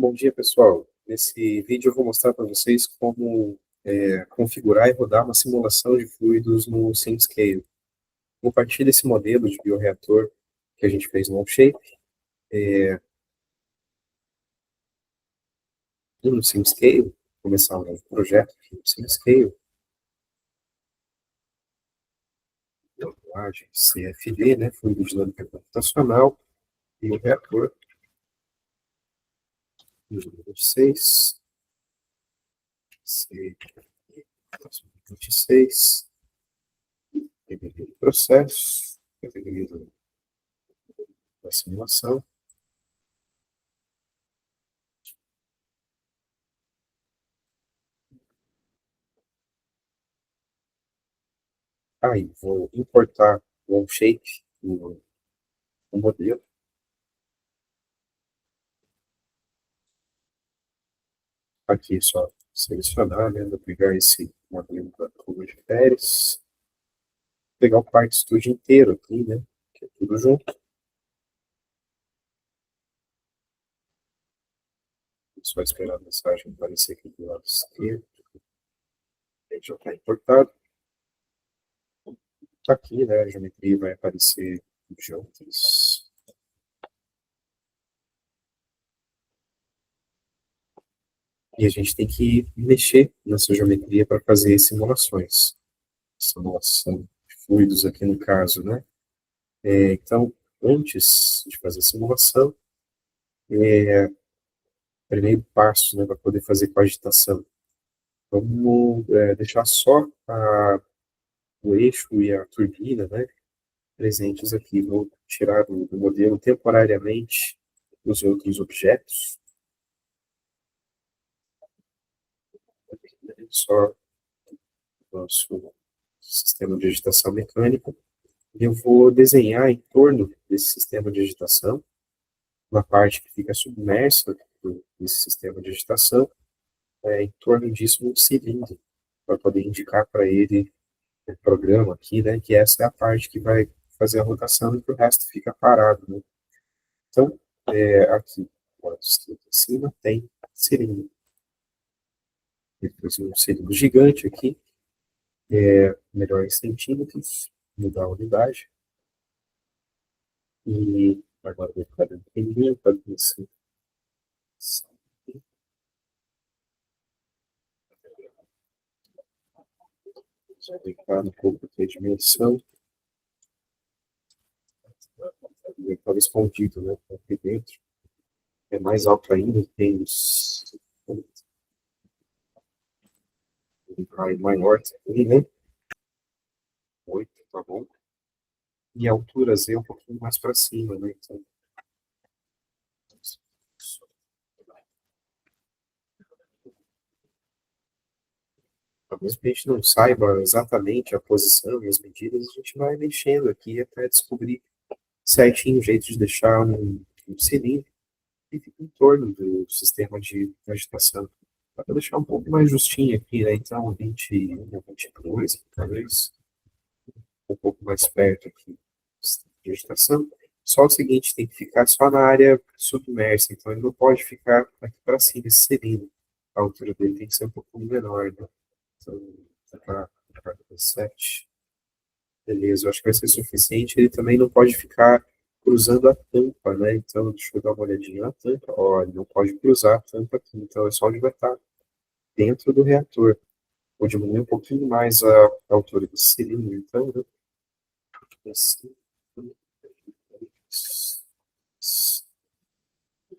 Bom dia, pessoal. Nesse vídeo eu vou mostrar para vocês como configurar e rodar uma simulação de fluidos no SimScale. Vou partir desse modelo de bioreator que a gente fez no Onshape, e no SimScale, começar um novo projeto aqui no SimScale, linguagem CFD, né, Fluido Dinâmica Computacional, bioreator, número 6, C26, categoria do processo, categoria da simulação. Aí, vou importar o Onshape, o modelo. Aqui, só selecionar, né? Vou pegar esse modelo da curva de Pérez. Pegar o Part Studio inteiro aqui, né? Que é tudo junto. Só esperar a mensagem aparecer aqui do lado esquerdo. Aí já está importado. Tá aqui, né? A geometria vai aparecer juntas. E a gente tem que mexer nessa geometria para fazer simulações. Simulação de fluidos aqui no caso, né? Então, antes de fazer a simulação, primeiro passo, né, para poder fazer cogitação, vamos deixar só o eixo e a turbina, né, presentes aqui. Vou tirar do modelo temporariamente os outros objetos, só o nosso sistema de agitação mecânica, e eu vou desenhar em torno desse sistema de agitação, uma parte que fica submersa nesse sistema de agitação, em torno disso um cilindro, para poder indicar para ele o programa aqui, né, que essa é a parte que vai fazer a rotação e que o resto fica parado, né. Então, aqui, lado esquerdo em cima, tem cilindro. Depois um cilindro gigante aqui, melhor em centímetros, mudar a unidade. E agora vou ficar dando pequenininho para ver se aumentar um pouco aqui a dimensão. Estava escondido, né, aqui dentro. É mais alto ainda, tem os maior também, né? 8, tá bom? E a altura Z é um pouquinho mais para cima, né? Então, mesmo que a gente não saiba exatamente a posição e as medidas, a gente vai mexendo aqui até descobrir certinho o jeito de deixar um cilindro que fica em torno do sistema de agitação. Para deixar um pouco mais justinho aqui, né? Então, 21, 22, talvez, um pouco mais perto aqui de agitação. Só o seguinte, tem que ficar só na área submersa, então ele não pode ficar aqui para cima, esse cilindro. A altura dele tem que ser um pouco menor, né? Então, tá para 7. Beleza, eu acho que vai ser suficiente. Ele também não pode ficar cruzando a tampa, né? Então, deixa eu dar uma olhadinha na tampa. Ó, ele não pode cruzar a tampa aqui, então é só onde vai estar dentro do reator. Vou diminuir um pouquinho mais a altura do cilindro, então, né? Assim.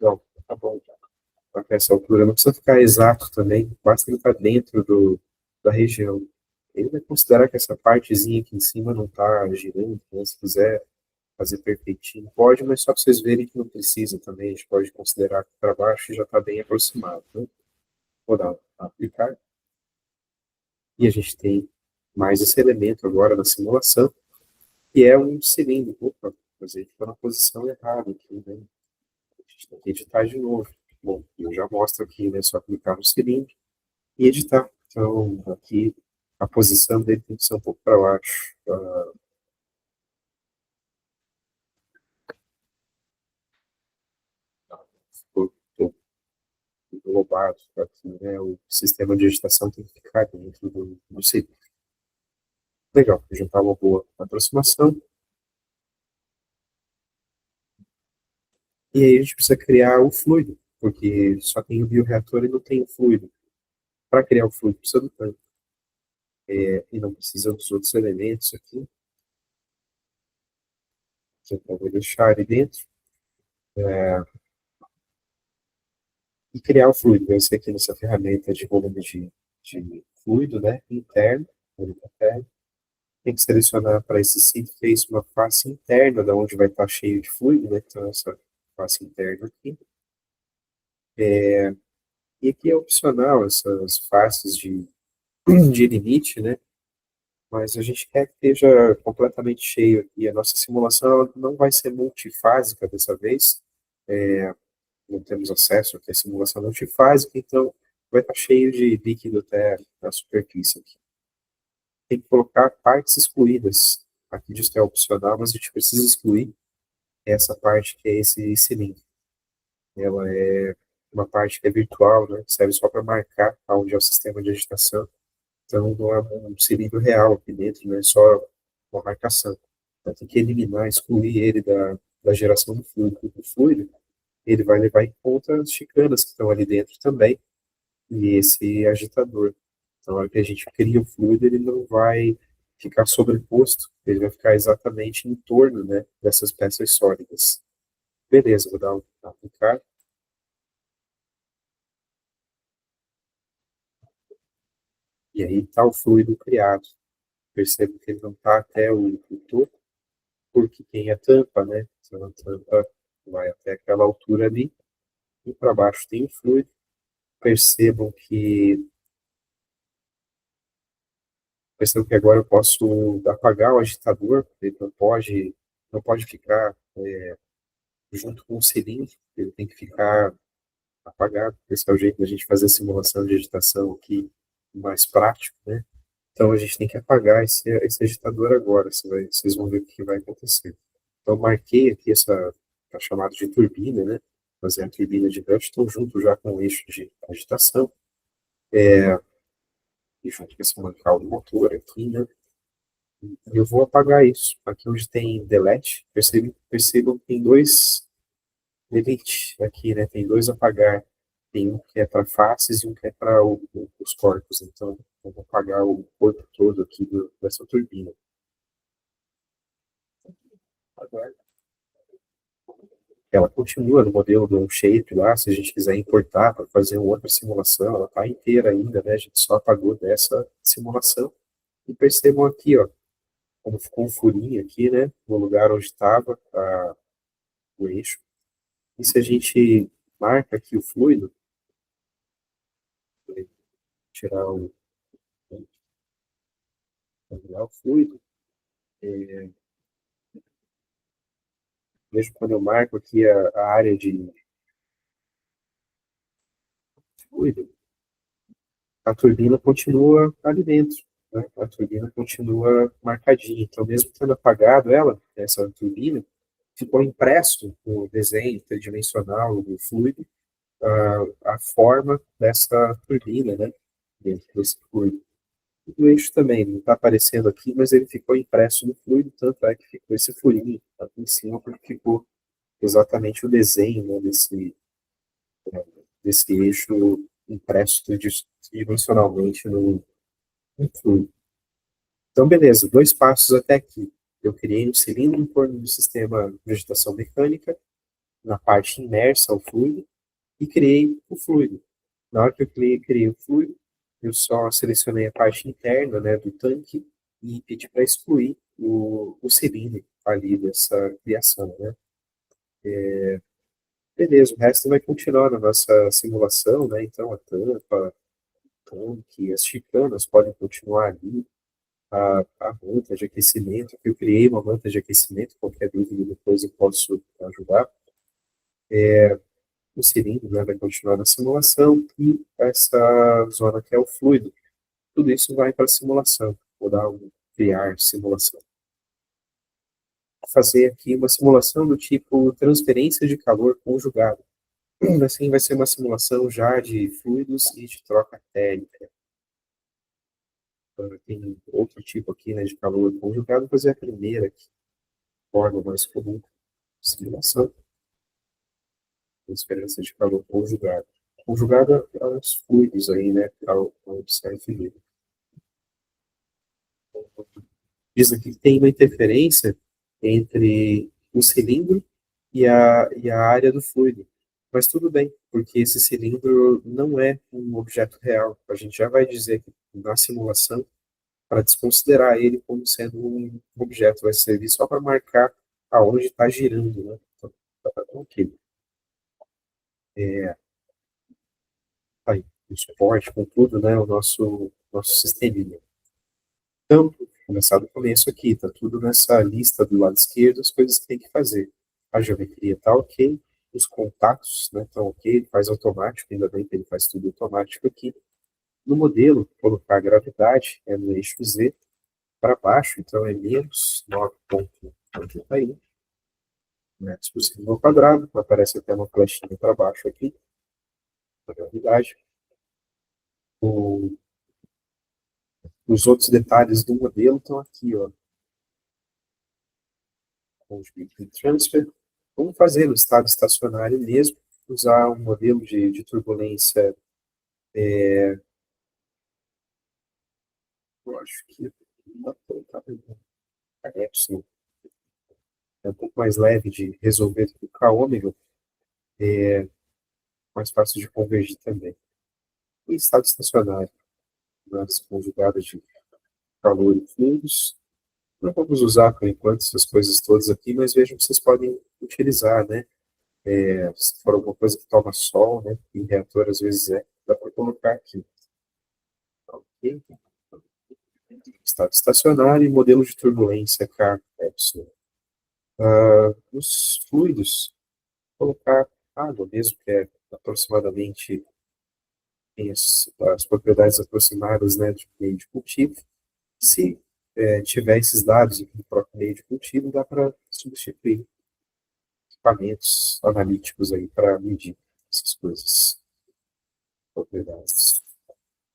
Não, tá bom. A essa altura não precisa ficar exato também, basta ele estar dentro da região. Ele vai considerar que essa partezinha aqui em cima não está girando, né? Se quiser fazer perfeitinho, pode, mas só para vocês verem que não precisa também, a gente pode considerar que para baixo já está bem aproximado, né? Vou dar aplicar. E a gente tem mais esse elemento agora na simulação, que é um cilindro. Opa, mas ele ficou na posição errada aqui, né? A gente tem que editar de novo. Bom, eu já mostro aqui, né? Só clicar no cilindro e editar. Então, aqui, a posição dele tem que ser um pouco para baixo. Ficou englobado aqui, né? O sistema de agitação tem que ficar dentro do cilindro. Legal, já está uma boa aproximação. E aí a gente precisa criar o fluido, porque só tem o bioreator e não tem o fluido. Para criar o fluido precisa do tanque. E não precisa dos outros elementos aqui. Então, vou deixar ali dentro. E criar o fluido. Vai ser aqui nessa ferramenta de volume de fluido, né? Interno. Interno. Tem que selecionar para esse interface uma face interna, da onde vai estar cheio de fluido, né? Então, essa face interna aqui. E aqui é opcional essas faces de limite, né? Mas a gente quer que esteja completamente cheio aqui. A nossa simulação ela não vai ser multifásica dessa vez. Não temos acesso aqui à simulação multifásica, então vai estar cheio de líquido até a superfície aqui. Tem que colocar partes excluídas. Aqui diz que é opcional, mas a gente precisa excluir essa parte que é esse cilindro. Ela é uma parte que é virtual, né? Serve só para marcar onde é o sistema de agitação. Então não é um cilindro real aqui dentro, não é só uma marcação. Então, tem que eliminar, excluir ele da geração do fluido. O fluido ele vai levar em conta as chicanas que estão ali dentro também, e esse agitador. Então, na hora que a gente cria o fluido, ele não vai ficar sobreposto, ele vai ficar exatamente em torno, né, dessas peças sólidas. Beleza, vou dar um aplicar. E aí está o fluido criado. Percebo que ele não está até o topo, porque tem a tampa, né? Então a tampa vai até aquela altura ali, e para baixo tem o fluido. Percebam que agora eu posso apagar o agitador, ele não pode ficar junto com o cilindro, ele tem que ficar apagado. Esse é o jeito da gente fazer a simulação de agitação aqui mais prático, né? Então a gente tem que apagar esse agitador agora, vocês vão ver o que vai acontecer. Então eu marquei aqui essa tá chamada de turbina, né? Fazer a turbina de Weston junto já com o eixo de agitação, e junto com esse mancal do motor aqui, né? E eu vou apagar isso. Aqui onde tem delete, percebam que tem dois delete aqui, né? Tem dois apagar. Tem um que é para faces e um que é para os corpos. Então, eu vou apagar o corpo todo aqui dessa turbina. Agora, ela continua no modelo do shape lá, se a gente quiser importar para fazer uma outra simulação, ela está inteira ainda, né? A gente só apagou dessa simulação. E percebam aqui, ó, como ficou um furinho aqui, né? No lugar onde estava o eixo. E se a gente marca aqui o fluido, tirar o fluido, mesmo quando eu marco aqui a área de fluido, a turbina continua ali dentro, né? A turbina continua marcadinha. Então, mesmo tendo apagado ela, essa turbina, ficou impresso no desenho tridimensional do fluido a forma dessa turbina, né? Dentro desse fluido. O eixo também não está aparecendo aqui, mas ele ficou impresso no fluido, tanto é que ficou esse furinho aqui em cima, porque ficou exatamente o desenho, né, desse eixo impresso tridimensionalmente no fluido. Então, beleza, dois passos até aqui. Eu criei um cilindro em torno do sistema de agitação mecânica, na parte imersa ao fluido, e criei o fluido. Na hora que eu criei o fluido, eu só selecionei a parte interna, né, do tanque e pedi para excluir o cilindro ali dessa criação, né? Beleza, o resto vai continuar na nossa simulação, né? Então a tampa, o tanque, as chicanas podem continuar ali, a manta de aquecimento, que eu criei uma manta de aquecimento, qualquer dúvida depois eu posso ajudar. O cilindro, né, vai continuar na simulação e essa zona que é o fluido. Tudo isso vai para a simulação. Vou dar um criar simulação. Vou fazer aqui uma simulação do tipo transferência de calor conjugado. Assim vai ser uma simulação já de fluidos e de troca térmica. Tem outro tipo aqui, né, de calor conjugado, vou fazer a primeira aqui, forma mais comum de simulação, esperança de calor conjugado. Conjugado aos fluidos aí, né, ao CFV. Diz aqui que tem uma interferência entre o cilindro e a área do fluido. Mas tudo bem, porque esse cilindro não é um objeto real. A gente já vai dizer que na simulação, para desconsiderar ele como sendo um objeto, vai servir só para marcar aonde está girando, né? Então, tá tranquilo. Tá aí, o suporte com tudo, né? O nosso sisteminha. Então, começar do começo aqui, está tudo nessa lista do lado esquerdo, as coisas que tem que fazer. A geometria está ok, os contatos estão ok, ele faz automático, ainda bem que ele faz tudo automático aqui. No modelo, colocar a gravidade é no eixo Z para baixo, então é menos 9,81 metros por segundo ao quadrado, aparece até uma flechinha para baixo aqui, a gravidade. Os outros detalhes do modelo estão aqui, ó, com o speed transfer. Vamos fazer no estado estacionário mesmo, usar um modelo de turbulência, eu acho que é um pouco mais leve de resolver do que o K ômega, mais fácil de convergir também. E estado estacionário, nas conjugadas de calor e fluidos. Não vamos usar por enquanto essas coisas todas aqui, mas vejam que vocês podem utilizar, né? Se for alguma coisa que toma sol, né? Em reator às vezes dá para colocar aqui. Ok? Estado estacionário e modelo de turbulência K epsilon. Os fluidos, colocar água mesmo, que é aproximadamente tem as propriedades aproximadas, né, de meio de cultivo. Se tiver esses dados aqui no próprio meio de cultivo, dá para substituir equipamentos analíticos aí para medir essas coisas, propriedades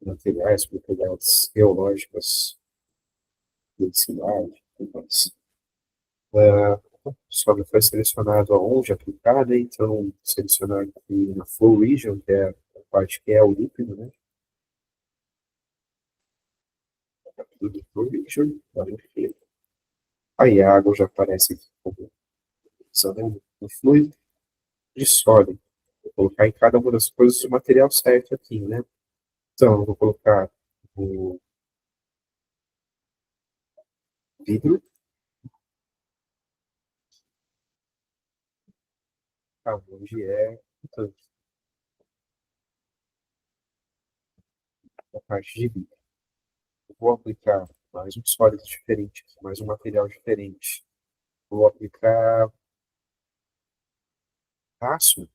materiais, propriedades geológicas, densidade, tudo mais. Só me foi selecionado aonde aplicar, né? Então, selecionar aqui na Flow Region, que é a parte que é o líquido, né? Do Flow Region, aí a água já aparece aqui como usando o fluido de sólido. Vou colocar em cada uma das coisas o material certo aqui, né? Então, eu vou colocar o vidro, onde é então, a parte de vidro. Eu vou aplicar mais um sólido diferente, mais um material diferente. Vou aplicar aço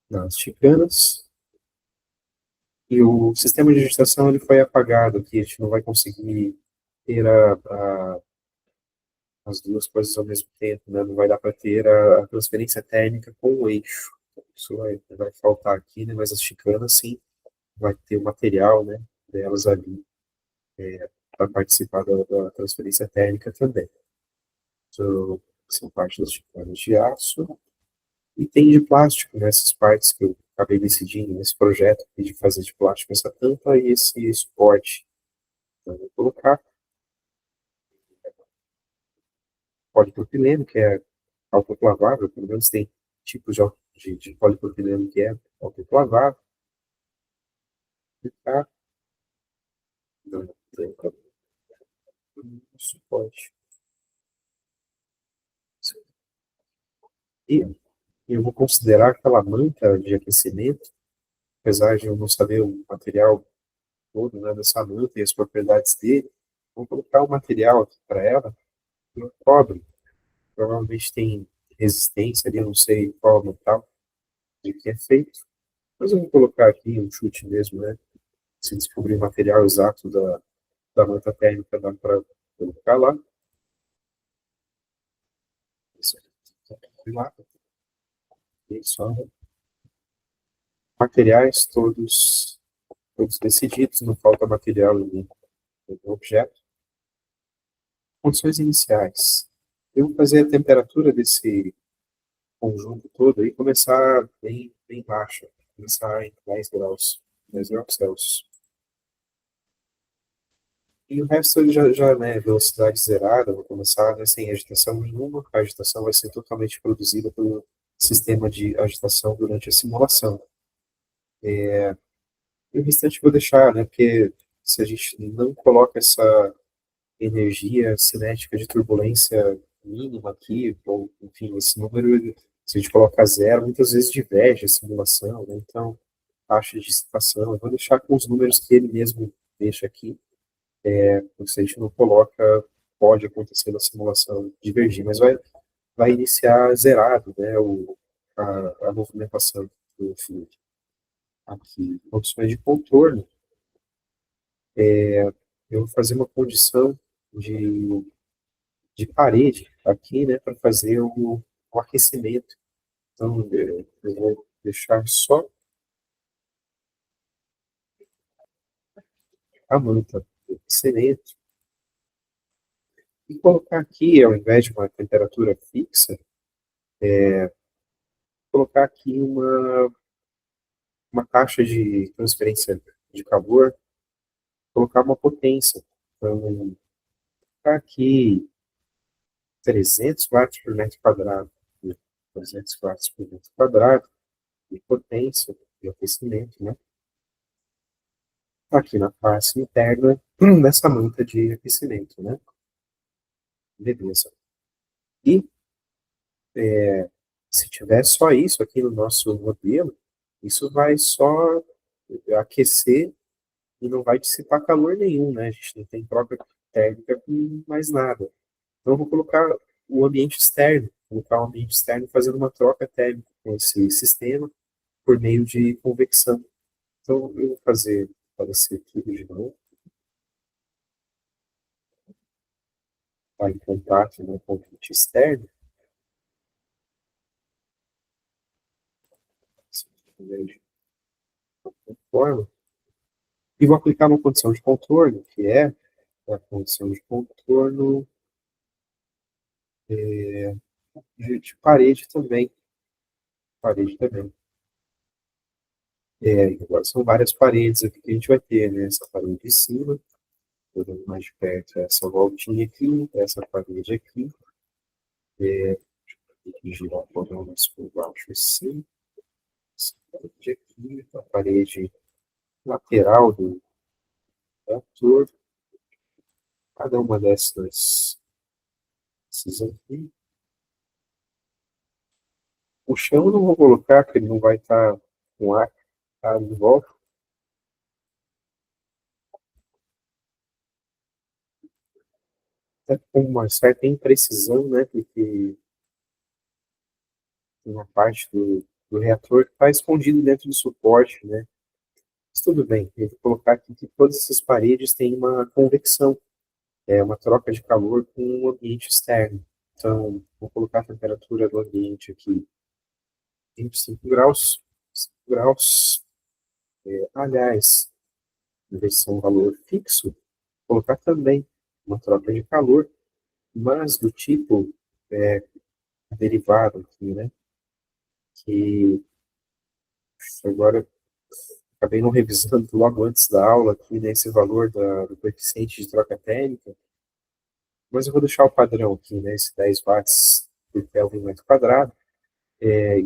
nas chicanas e o sistema de digitação ele foi apagado aqui, a gente não vai conseguir ter as duas coisas ao mesmo tempo, né? Não vai dar para ter a transferência térmica com o eixo. Isso vai faltar aqui, né? Mas as chicanas, sim, vai ter o material, né, delas ali para participar da transferência térmica também. Então, são parte das chicanas de aço. E tem de plástico, né, essas partes que eu acabei decidindo nesse projeto, de fazer de plástico essa tampa e esse suporte. Então, eu vou colocar polipropileno, que é autoclavável, pelo menos tem tipos de polipropileno que é autoclavável. E tá dando tampa no suporte. E eu vou considerar aquela manta de aquecimento, apesar de eu não saber o material todo, né, dessa manta e as propriedades dele, vou colocar o material aqui para ela, e o cobre. Provavelmente tem resistência ali, eu não sei qual metal de que é feito, mas eu vou colocar aqui um chute mesmo, né? Se descobrir o material exato da manta térmica, dá para colocar lá. Isso. lá, e só materiais todos decididos, não falta material no objeto. Condições iniciais. Eu vou fazer a temperatura desse conjunto todo e começar bem baixa, começar em 10 graus Celsius. E o resto já né, velocidade zerada, vou começar né, sem agitação nenhuma, a agitação vai ser totalmente produzida pelo sistema de agitação durante a simulação. E o restante eu vou deixar, né, porque se a gente não coloca essa energia cinética de turbulência mínima aqui, ou enfim, esse número, se a gente colocar zero, muitas vezes diverge a simulação, né? Então, taxa de dissipação, eu vou deixar com os números que ele mesmo deixa aqui, porque se a gente não coloca, pode acontecer na simulação divergir, mas vai iniciar zerado, né, a movimentação do fluido. Aqui, condições de contorno, eu vou fazer uma condição de de parede aqui, né, para fazer o aquecimento. Então, eu vou deixar só a manta do aquecimento e colocar aqui, ao invés de uma temperatura fixa, colocar aqui uma taxa de transferência de calor, colocar uma potência. Então, colocar aqui 300 watts por metro quadrado, né, 300 watts por metro quadrado de potência de aquecimento, né? Aqui na face interna dessa manta de aquecimento, né? Beleza. E se tiver só isso aqui no nosso modelo, isso vai só aquecer e não vai dissipar calor nenhum, né? A gente não tem troca térmica com mais nada. Então eu vou colocar o ambiente externo, colocar o ambiente externo fazendo uma troca térmica com esse sistema por meio de convecção. Então eu vou fazer aparecer tudo de novo, tá em contato né, com o ambiente externo. Forma, e vou aplicar uma condição de contorno, que é a condição de contorno de parede também. Parede também. Agora são várias paredes aqui que a gente vai ter, né? Essa parede de cima, olhando mais de perto, essa voltinha aqui, essa parede aqui, tem que girar o mais por baixo assim, essa parede aqui, a parede lateral do ator, cada uma desses aqui. O chão eu não vou colocar, porque ele não vai estar com ar tá, de volta. Até com uma certa imprecisão, né? Porque tem uma parte do reator que está escondido dentro do suporte, né? Mas tudo bem, eu vou colocar aqui que todas essas paredes têm uma convecção, uma troca de calor com o ambiente externo. Então, vou colocar a temperatura do ambiente aqui 25 graus. 5 graus. Aliás, em vez de ser um valor fixo, vou colocar também uma troca de calor, mas do tipo derivado aqui, né? Que agora acabei não revisando logo antes da aula aqui, né, esse valor do coeficiente de troca térmica, mas eu vou deixar o padrão aqui, né, esse 10 watts por Kelvin metro quadrado.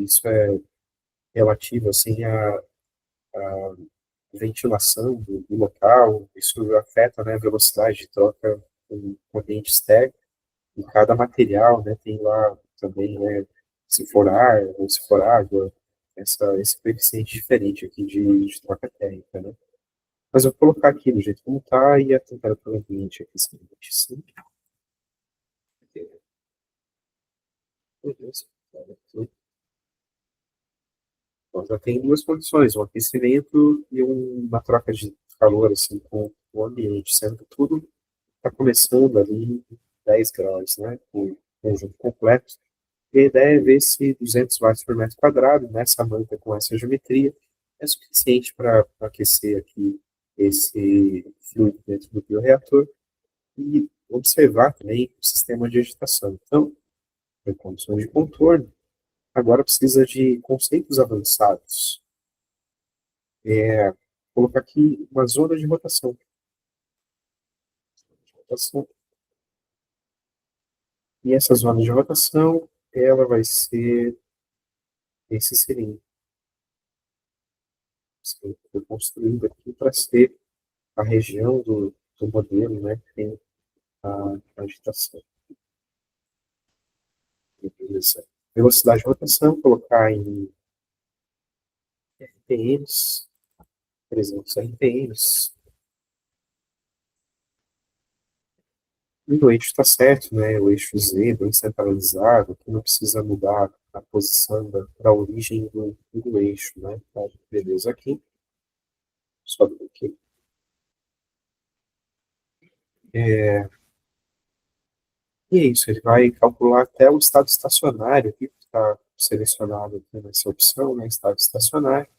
Isso é relativo assim à ventilação do local, isso afeta né, a velocidade de troca com corrente externa, e cada material né, tem lá também, né, se for ar ou se for água, esse coeficiente diferente aqui de troca térmica, né? Mas eu vou colocar aqui do jeito como está e a temperatura ambiente aqui, 25. Beleza. Então, já tem duas condições, um aquecimento e uma troca de calor assim, com o ambiente, sendo que tudo está começando ali em 10 graus, né? O conjunto completo. E a ideia é ver se 200 watts por metro quadrado, nessa manta com essa geometria, é suficiente para aquecer aqui esse fluido dentro do bioreator e observar também o sistema de agitação. Então, em condições de contorno, agora precisa de conceitos avançados. Vou colocar aqui uma zona de rotação. E essa zona de rotação, ela vai ser esse cilindro. Foi construído aqui para ser a região do modelo, né, que tem a agitação. Beleza. Velocidade de rotação, colocar em RPMs, 300 RPMs. E o eixo está certo, né? O eixo Z, bem centralizado, que não precisa mudar a posição da origem do eixo, né? Tá, beleza aqui. Sobe aqui. E é isso, ele vai calcular até o estado estacionário aqui, que está selecionado aqui nessa opção, né? Estado estacionário.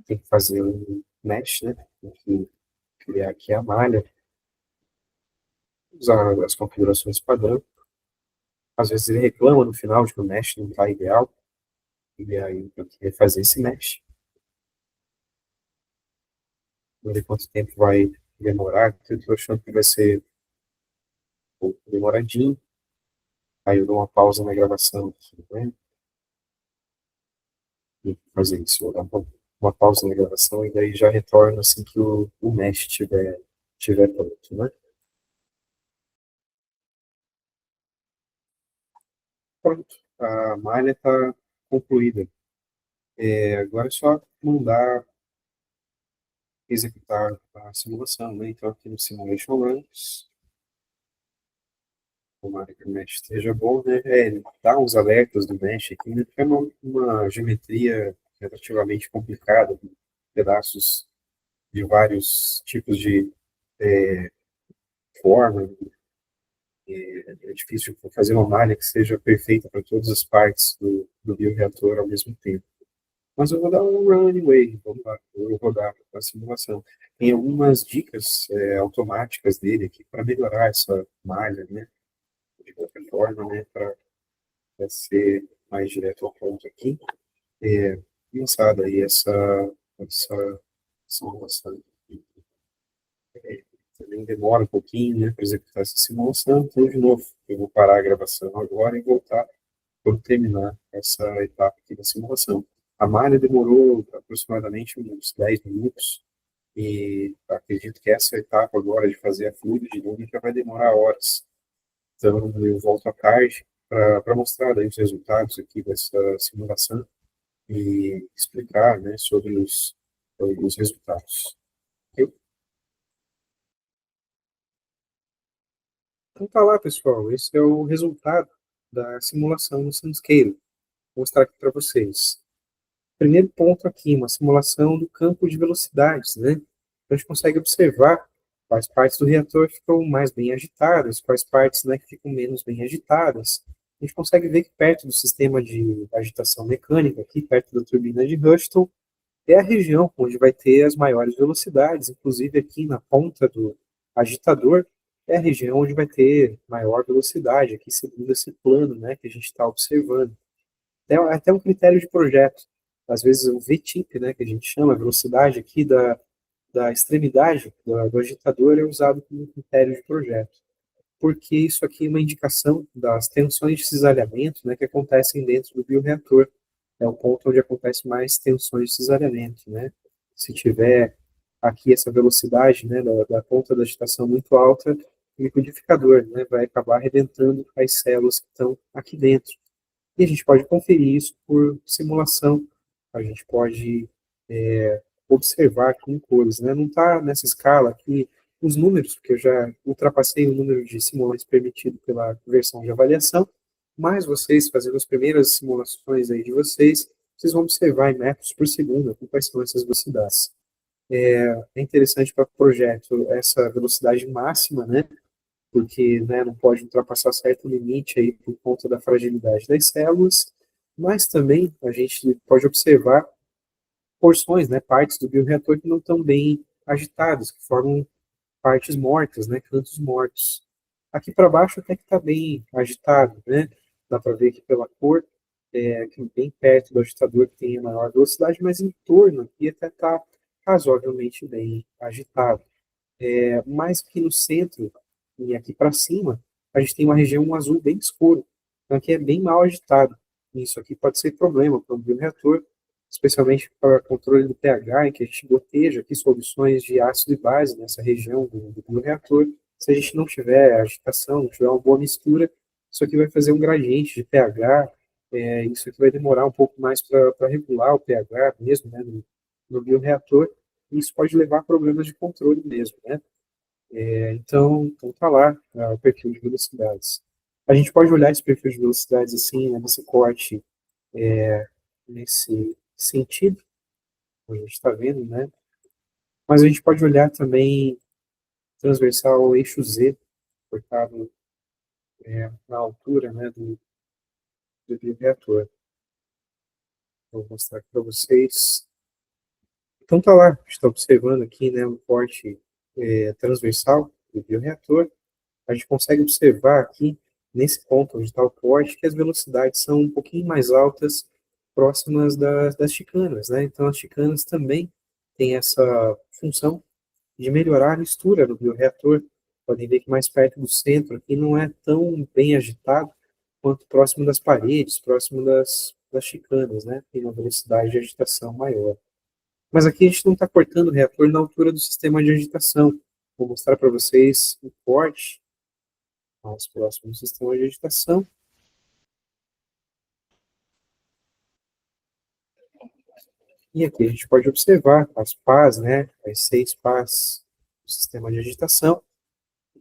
Tem que fazer um mesh, né? Tem que criar aqui a malha, usar as configurações padrão. Às vezes ele reclama no final de que o mesh não está ideal, e aí eu queria fazer esse mesh. Vamos ver quanto tempo vai demorar, eu estou achando que vai ser um pouco demoradinho. Aí eu dou uma pausa na gravação aqui, né? E fazer isso, vou dar uma pausa na gravação e daí já retorno assim que o mesh tiver pronto, né? Pronto, a malha está concluída. Agora é só mandar executar a simulação, né? Então aqui no Simulation Runs, tomara que o mesh esteja bom, né? Ele dá uns alertas do mesh aqui, né? Porque é uma geometria relativamente complicada, com pedaços de vários tipos de forma. É difícil fazer uma malha que seja perfeita para todas as partes do bioreator ao mesmo tempo. Mas eu vou dar um run anyway, vamos lá, eu vou rodar a simulação. Tem algumas dicas automáticas dele aqui para melhorar essa malha, né? De qualquer forma, né? Para ser mais direto ao ponto aqui. Lançada aí essa simulação. Também demora um pouquinho, né, para executar essa simulação. Então, de novo, eu vou parar a gravação agora e voltar quando terminar essa etapa aqui da simulação. A malha demorou aproximadamente uns 10 minutos e acredito que essa etapa agora de fazer a fluidodinâmica vai demorar horas. Então, eu volto à tarde para mostrar daí os resultados aqui dessa simulação e explicar, né, sobre os resultados. Ok? Então tá lá, pessoal. Esse é o resultado da simulação no Sunscale. Vou mostrar aqui para vocês. Primeiro ponto aqui, uma simulação do campo de velocidades, né? Então, a gente consegue observar quais partes do reator ficam mais bem agitadas, quais partes, né, que ficam menos bem agitadas. A gente consegue ver que perto do sistema de agitação mecânica, aqui perto da turbina de Rushton, é a região onde vai ter as maiores velocidades, inclusive aqui na ponta do agitador, é a região onde vai ter maior velocidade, aqui segundo esse plano, né, que a gente está observando. É até um critério de projeto. Às vezes o VTIP, né, que a gente chama, a velocidade aqui da extremidade do agitador é usado como critério de projeto. Porque isso aqui é uma indicação das tensões de cisalhamento, né, que acontecem dentro do bioreator. É o ponto onde acontece mais tensões de cisalhamento, né? Se tiver aqui essa velocidade, né, da ponta da agitação muito alta, o liquidificador, né, vai acabar arrebentando as células que estão aqui dentro. E a gente pode conferir isso por simulação. A gente pode observar com cores, né? Não está nessa escala aqui os números, porque eu já ultrapassei o número de simulações permitido pela versão de avaliação, mas vocês, fazendo as primeiras simulações aí de vocês, vocês vão observar em metros por segundo quais são essas velocidades. É interessante para o projeto essa velocidade máxima, né? porque, né, não pode ultrapassar certo limite aí por conta da fragilidade das células, mas também a gente pode observar porções, né, partes do bioreator que não estão bem agitadas, que formam partes mortas, né, cantos mortos. Aqui para baixo até que está bem agitado, né? Dá para ver aqui pela cor, que bem perto do agitador que tem a maior velocidade, mas em torno aqui até está razoavelmente bem agitado. Mais aqui no centro e aqui para cima, a gente tem uma região um azul bem escuro. Então aqui é bem mal agitado. Isso aqui pode ser problema para o bioreator, especialmente para controle do pH, em que a gente goteja aqui soluções de ácido e base nessa região do bioreator. Se a gente não tiver agitação, não tiver uma boa mistura, isso aqui vai fazer um gradiente de pH, isso aqui vai demorar um pouco mais para regular o pH mesmo, né, no bioreator, e isso pode levar a problemas de controle mesmo, né? Então tá lá, o perfil de velocidades. A gente pode olhar esse perfil de velocidades assim, né, nesse corte, nesse sentido, como a gente está vendo, né? Mas a gente pode olhar também transversal ao eixo Z, cortado na altura, né, do bioreator. Vou mostrar aqui para vocês. Então tá lá, a gente está observando aqui, né, um corte transversal do bioreator. A gente consegue observar aqui, nesse ponto onde está o corte, que as velocidades são um pouquinho mais altas, próximas das chicanas, né? Então, as chicanas também têm essa função de melhorar a mistura no bioreator. Podem ver que mais perto do centro aqui não é tão bem agitado quanto próximo das paredes, próximo das chicanas, né? Tem uma velocidade de agitação maior. Mas aqui a gente não está cortando o reator na altura do sistema de agitação. Vou mostrar para vocês o corte mais próximo do sistema de agitação. E aqui a gente pode observar as pás, né, as 6 pás do sistema de agitação,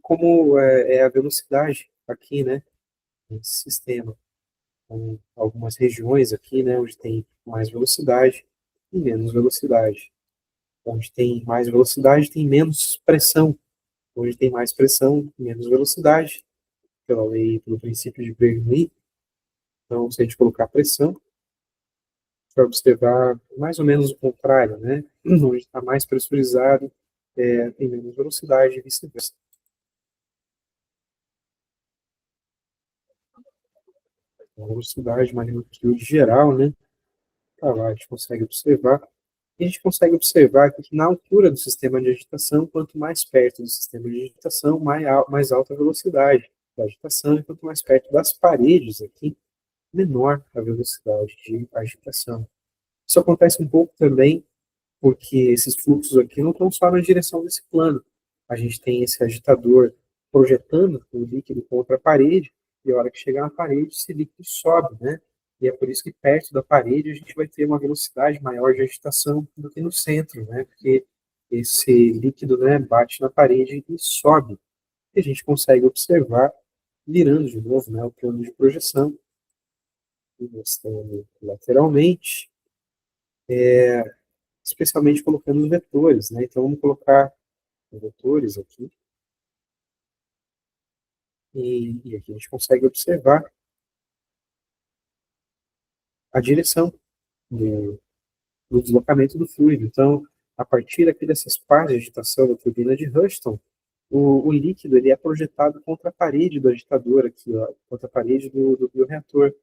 como é a velocidade aqui, né, nesse sistema. Com algumas regiões aqui, né, onde tem mais velocidade e menos velocidade. Onde tem mais velocidade, tem menos pressão. Onde tem mais pressão, menos velocidade, pela lei, pelo princípio de Bernoulli. Então, se a gente colocar pressão, para observar mais ou menos o contrário, né? Onde está mais pressurizado, tem menos velocidade e vice-versa. A velocidade, magnitude geral, né? Tá lá, a gente consegue observar. E a gente consegue observar que na altura do sistema de agitação, quanto mais perto do sistema de agitação, mais alta a velocidade da agitação, e quanto mais perto das paredes aqui, menor a velocidade de agitação. Isso acontece um pouco também porque esses fluxos aqui não estão só na direção desse plano. A gente tem esse agitador projetando o líquido contra a parede, e a hora que chegar na parede, esse líquido sobe, né? E é por isso que perto da parede a gente vai ter uma velocidade maior de agitação do que no centro, né? Porque esse líquido, né, bate na parede e sobe. E a gente consegue observar, virando de novo, né, o plano de projeção, mostrando lateralmente, especialmente colocando os vetores, né? Então vamos colocar vetores aqui, e aqui a gente consegue observar a direção do, do deslocamento do fluido. Então, a partir aqui dessas partes de agitação da turbina de Houston, o líquido ele é projetado contra a parede do agitador aqui, ó, contra a parede do bioreator.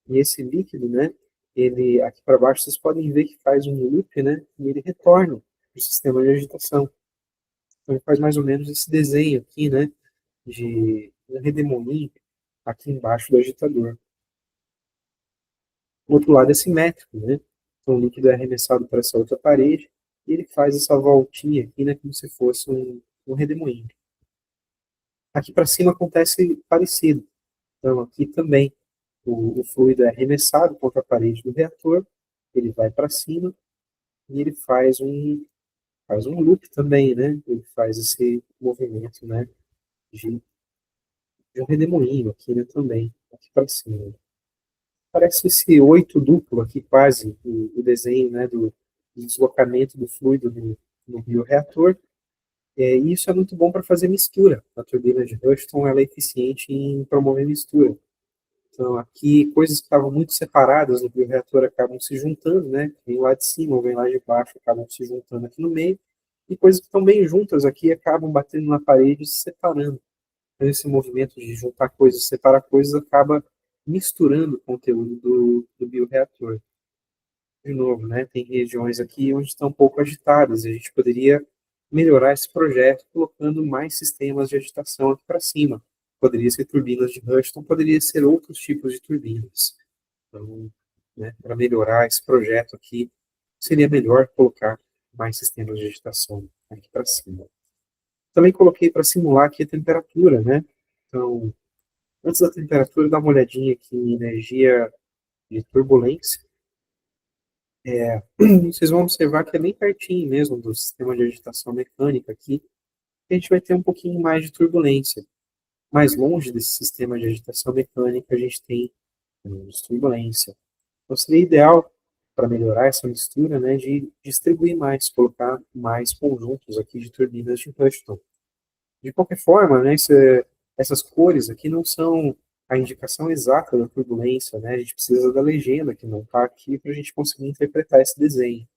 E esse líquido, né, ele aqui para baixo vocês podem ver que faz um loop, né, e ele retorna para o sistema de agitação. Então, ele faz mais ou menos esse desenho aqui, né, de um redemoinho aqui embaixo do agitador. O outro lado é simétrico, né? Então o líquido é arremessado para essa outra parede e ele faz essa voltinha aqui, né, como se fosse um redemoinho. Aqui para cima acontece parecido. Então aqui também o fluido é arremessado contra a parede do reator, ele vai para cima e ele faz um loop também, né? Ele faz esse movimento, né, de um redemoinho aqui, né, também, aqui para cima. Parece esse 8 duplo aqui, quase, o desenho, né, do deslocamento do fluido no bioreator. E isso é muito bom para fazer mistura. A turbina de Houston ela é eficiente em promover mistura. Então, aqui, coisas que estavam muito separadas no bioreator acabam se juntando, né? Vem lá de cima ou vem lá de baixo, acabam se juntando aqui no meio. E coisas que estão bem juntas aqui acabam batendo na parede e se separando. Então, esse movimento de juntar coisas, separar coisas, acaba misturando o conteúdo do bioreator. De novo, né? Tem regiões aqui onde estão um pouco agitadas. E a gente poderia melhorar esse projeto colocando mais sistemas de agitação aqui para cima. Poderia ser turbinas de Houston, poderia ser outros tipos de turbinas. Então, né, para melhorar esse projeto aqui, seria melhor colocar mais sistemas de agitação aqui para cima. Também coloquei para simular aqui a temperatura, né? Então, antes da temperatura, dá uma olhadinha aqui em energia de turbulência. Vocês vão observar que é bem pertinho mesmo do sistema de agitação mecânica aqui, que a gente vai ter um pouquinho mais de turbulência. Mais longe desse sistema de agitação mecânica, a gente tem menos turbulência. Então, seria ideal, para melhorar essa mistura, né, de distribuir mais, colocar mais conjuntos aqui de turbinas de Houston. De qualquer forma, né, essas cores aqui não são a indicação exata da turbulência, né? A gente precisa da legenda que não está aqui para a gente conseguir interpretar esse desenho.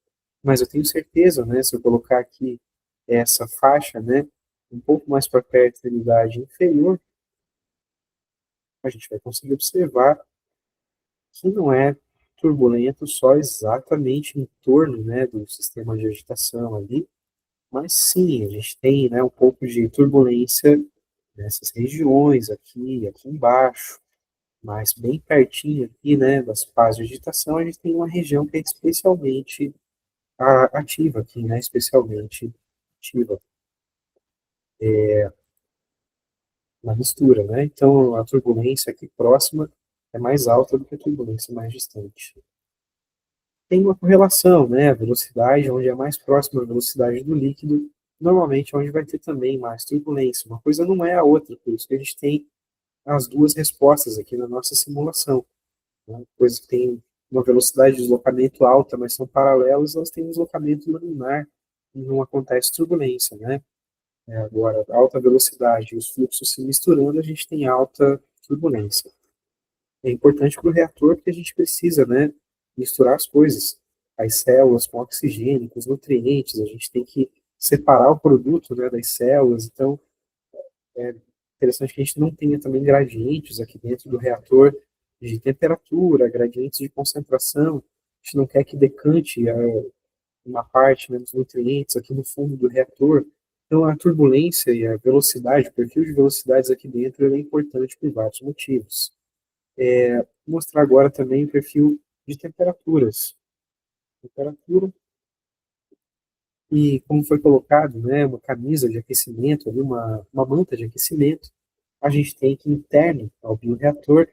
Mas eu tenho certeza, né, se eu colocar aqui essa faixa, né, um pouco mais para perto da unidade inferior, a gente vai conseguir observar que não é turbulento só exatamente em torno, né, do sistema de agitação ali, mas sim, a gente tem, né, um pouco de turbulência nessas regiões aqui embaixo, mas bem pertinho aqui, né, das pás de agitação, a gente tem uma região que é especialmente ativa aqui, né, especialmente ativa na mistura, né? Então a turbulência aqui próxima é mais alta do que a turbulência mais distante. Tem uma correlação, né? A velocidade, onde é mais próxima da velocidade do líquido, normalmente é onde vai ter também mais turbulência. Uma coisa não é a outra, por isso que a gente tem as duas respostas aqui na nossa simulação. Né? Coisas que têm uma velocidade de deslocamento alta, mas são paralelas, elas têm um deslocamento laminar e não acontece turbulência, né? Agora, alta velocidade e os fluxos se misturando, a gente tem alta turbulência. É importante para o reator porque a gente precisa, né, misturar as coisas. As células com oxigênio, com os nutrientes, a gente tem que separar o produto, né, das células. Então, é interessante que a gente não tenha também gradientes aqui dentro do reator de temperatura, gradientes de concentração. A gente não quer que decante uma parte, né, dos nutrientes aqui no fundo do reator. Então, a turbulência e a velocidade, o perfil de velocidades aqui dentro é importante por vários motivos. Vou mostrar agora também o perfil de temperaturas. Temperatura e como foi colocado, né, uma camisa de aquecimento, ali, uma manta de aquecimento, a gente tem que interno ao bioreator,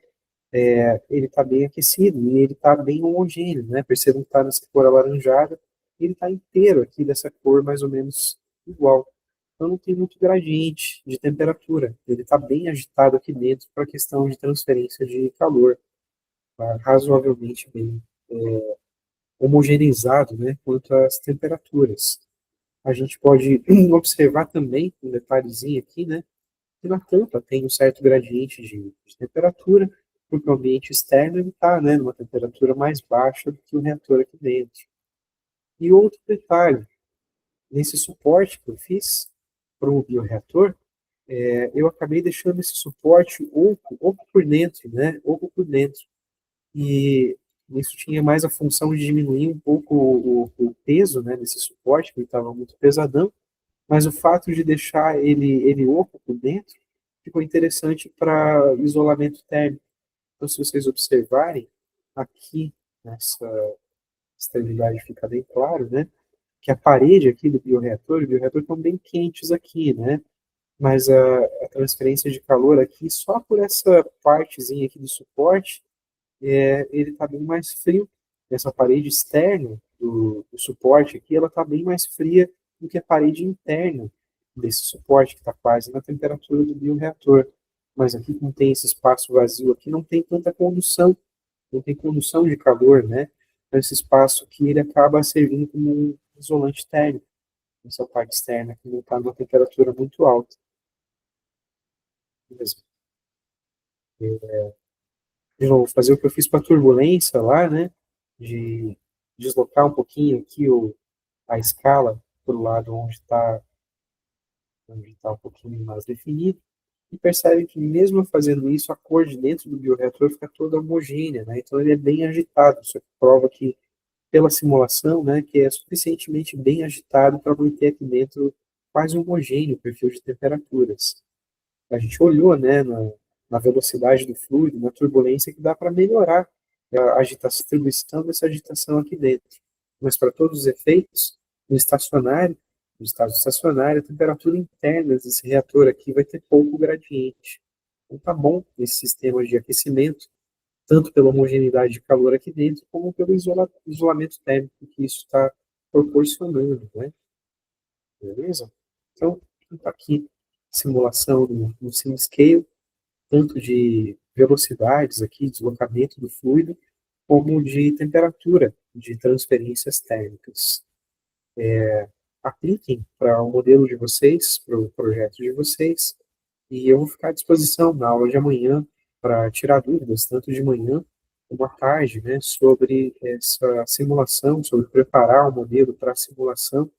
ele está bem aquecido e ele está bem homogêneo, né? Percebam que está nessa cor alaranjada, ele está inteiro aqui dessa cor mais ou menos igual. Então não tem muito gradiente de temperatura. Ele está bem agitado aqui dentro para a questão de transferência de calor, tá? Razoavelmente bem homogeneizado, né, quanto às temperaturas. A gente pode observar também um detalhezinho aqui, né, que na tampa tem um certo gradiente de temperatura, porque o ambiente externo está, né, numa temperatura mais baixa do que o reator aqui dentro. E outro detalhe, nesse suporte que eu fiz para o bioreator, eu acabei deixando esse suporte oco por dentro, né, oco por dentro. E isso tinha mais a função de diminuir um pouco o peso, né, desse suporte, que ele estava muito pesadão, mas o fato de deixar ele oco por dentro ficou interessante para isolamento térmico. Então, se vocês observarem, aqui nessa estabilidade fica bem claro, né, que a parede aqui do bioreator, o bioreator estão bem quentes aqui, né, mas a transferência de calor aqui, só por essa partezinha aqui do suporte, ele está bem mais frio. Essa parede externa do suporte aqui, ela está bem mais fria do que a parede interna desse suporte, que está quase na temperatura do bioreator. Mas aqui, como tem esse espaço vazio aqui, não tem tanta condução, não tem condução de calor, né? Então, esse espaço aqui, ele acaba servindo como um isolante térmico. essa parte externa que não está numa temperatura muito alta. Mesmo. De novo, fazer o que eu fiz para a turbulência lá, né? De deslocar um pouquinho aqui a escala para o lado onde tá um pouquinho mais definido. E percebe que mesmo fazendo isso, a cor de dentro do bioreator fica toda homogênea, né? Então ele é bem agitado. Isso prova que pela simulação, né, que é suficientemente bem agitado para manter aqui dentro quase homogêneo o perfil de temperaturas. A gente olhou, né, na velocidade do fluido, na turbulência, que dá para melhorar a agitação, a distribuição dessa agitação aqui dentro. Mas para todos os efeitos, no estacionário, no estado estacionário, a temperatura interna desse reator aqui vai ter pouco gradiente. Então tá bom esse sistema de aquecimento, tanto pela homogeneidade de calor aqui dentro, como pelo isolamento térmico que isso está proporcionando, né? Beleza? Então, tá aqui simulação no SimScale, tanto de velocidades aqui, deslocamento do fluido, como de temperatura de transferências térmicas. Apliquem para o modelo de vocês, para o projeto de vocês, e eu vou ficar à disposição na aula de amanhã para tirar dúvidas, tanto de manhã como à tarde, né, sobre essa simulação, sobre preparar o modelo para a simulação,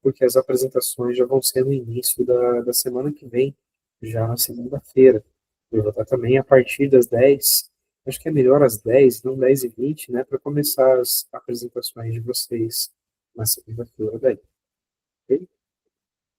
porque as apresentações já vão ser no início da semana que vem, já na segunda-feira. Eu vou estar também a partir das 10, acho que é melhor às 10, não 10h20, né, para começar as apresentações de vocês na segunda-feira daí. Ok?